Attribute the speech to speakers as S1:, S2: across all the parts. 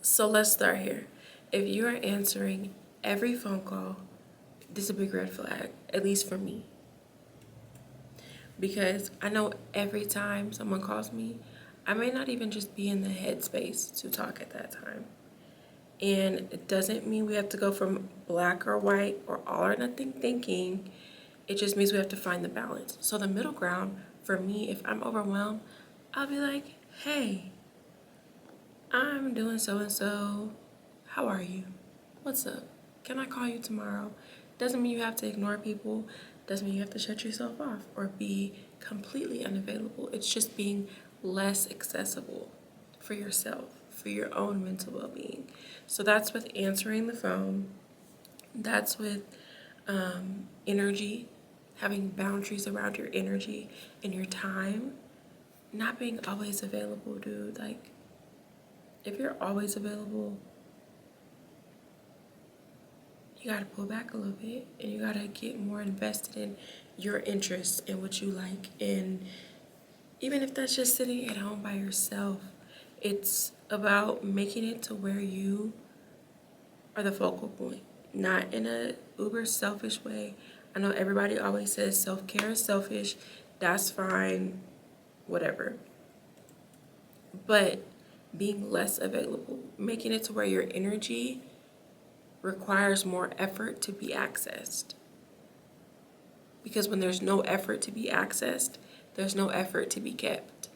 S1: So let's start here. If you are answering every phone call, this is a big red flag, at least for me. Because I know every time someone calls me, I may not even just be in the headspace to talk at that time. And it doesn't mean we have to go from black or white or all or nothing thinking. It just means we have to find the balance. So the middle ground for me, if I'm overwhelmed, I'll be like, hey, I'm doing so and so. How are you? What's up? Can I call you tomorrow? Doesn't mean you have to ignore people. Doesn't mean you have to shut yourself off or be completely unavailable. It's just being less accessible for yourself, for your own mental well-being. So that's with answering the phone. That's with energy, having boundaries around your energy and your time. Not being always available, dude. Like, if you're always available, you gotta pull back a little bit and you gotta get more invested in your interests and what you like. And even if that's just sitting at home by yourself, it's about making it to where you are the focal point, not in a uber selfish way. I know everybody always says self-care is selfish. That's fine, whatever. But being less available, making it to where your energy requires more effort to be accessed. Because when there's no effort to be accessed, there's no effort to be kept.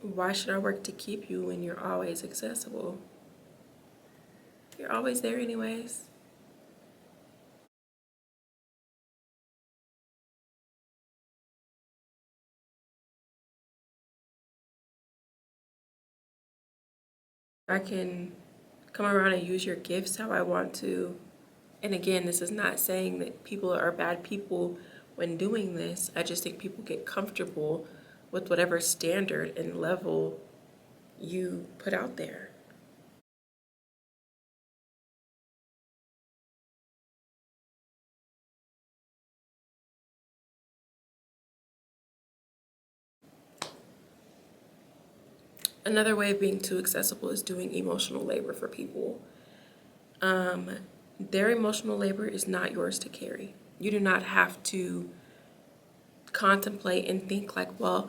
S1: Why should I work to keep you when you're always accessible? You're always there anyways. I can come around and use your gifts how I want to. And again, this is not saying that people are bad people when doing this. I just think people get comfortable with whatever standard and level you put out there. Another way of being too accessible is doing emotional labor for people. Their emotional labor is not yours to carry. You do not have to contemplate and think like, well,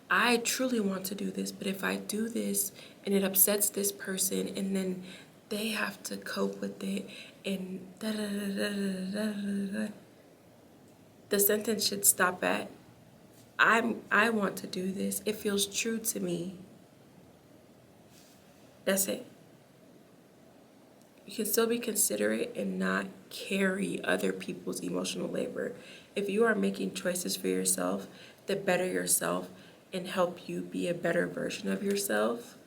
S1: I truly want to do this, but if I do this and it upsets this person and then they have to cope with it and da da da da da da da. The sentence should stop at I want to do this. It feels true to me. That's it. You can still be considerate and not carry other people's emotional labor. If you are making choices for yourself that better yourself and help you be a better version of yourself,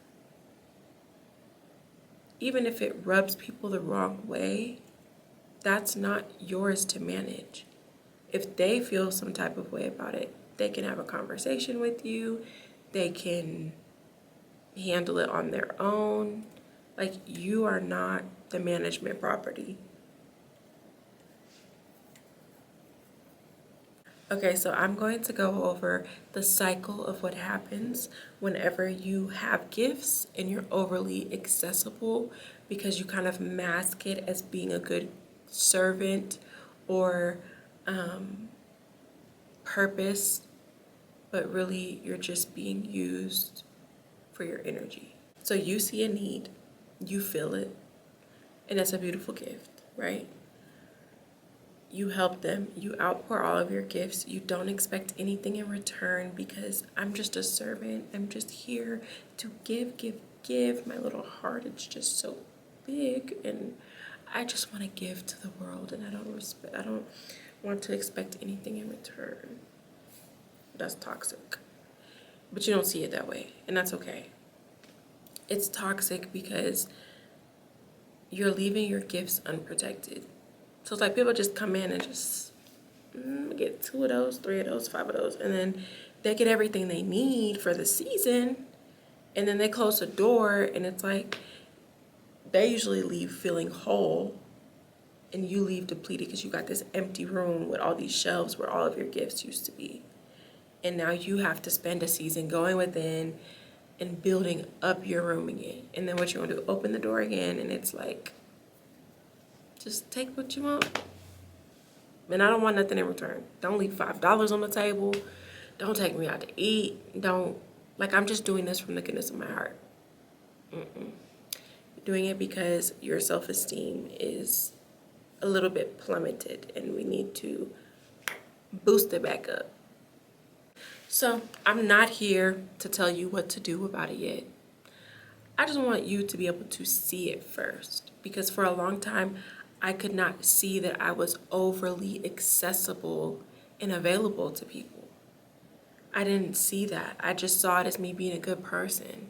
S1: even if it rubs people the wrong way, that's not yours to manage. If they feel some type of way about it, they can have a conversation with you. They can handle it on their own. Like, you are not the management property. Okay, so I'm going to go over the cycle of what happens whenever you have gifts and you're overly accessible because you kind of mask it as being a good servant or purpose, but really you're just being used for your energy. So you see a need, you feel it, and that's a beautiful gift, right? You help them, you outpour all of your gifts, you don't expect anything in return because I'm just a servant. I'm just here to give, give, give. My little heart is just so big and I just want to give to the world and I don't want to expect anything in return. That's toxic. But you don't see it that way, and that's okay. It's toxic because you're leaving your gifts unprotected. So it's like people just come in and just get 2 of those, 3 of those, 5 of those, and then they get everything they need for the season, and then they close the door, and it's like they usually leave feeling whole, and you leave depleted because you got this empty room with all these shelves where all of your gifts used to be. And now you have to spend a season going within and building up your room again. And then what you're gonna do, open the door again, and it's like, just take what you want. And I don't want nothing in return. Don't leave $5 on the table. Don't take me out to eat. Don't, like, I'm just doing this from the goodness of my heart. Doing it because your self-esteem is a little bit plummeted and we need to boost it back up. So I'm not here to tell you what to do about it yet. I just want you to be able to see it first, because for a long time, I could not see that I was overly accessible and available to people. I didn't see that. I just saw it as me being a good person.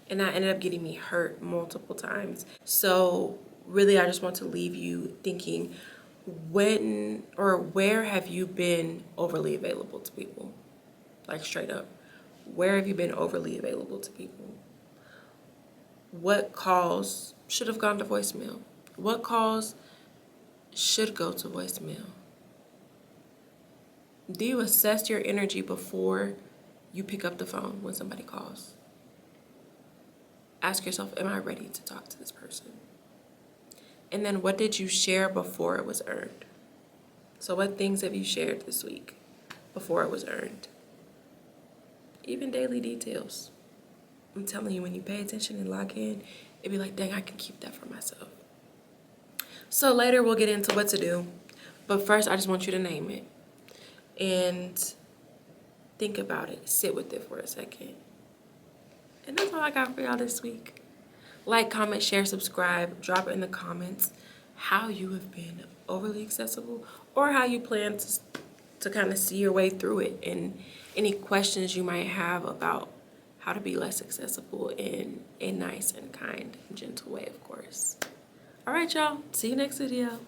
S1: And that ended up getting me hurt multiple times. So really, I just want to leave you thinking, when or where have you been overly available to people? Like, straight up, where have you been overly available to people? What calls should have gone to voicemail? What calls should go to voicemail? Do you assess your energy before you pick up the phone when somebody calls? Ask yourself, am I ready to talk to this person? And then what did you share before it was earned? So what things have you shared this week before it was earned? Even daily details. I'm telling you, when you pay attention and lock in, it'd be like, dang, I can keep that for myself. So later we'll get into what to do. But first, I just want you to name it and think about it. Sit with it for a second. And that's all I got for y'all this week. Like, comment, share, subscribe. Drop it in the comments how you have been overly accessible or how you plan to kind of see your way through it, and any questions you might have about how to be less accessible in a nice and kind and gentle way, of course. All right, y'all. See you next video.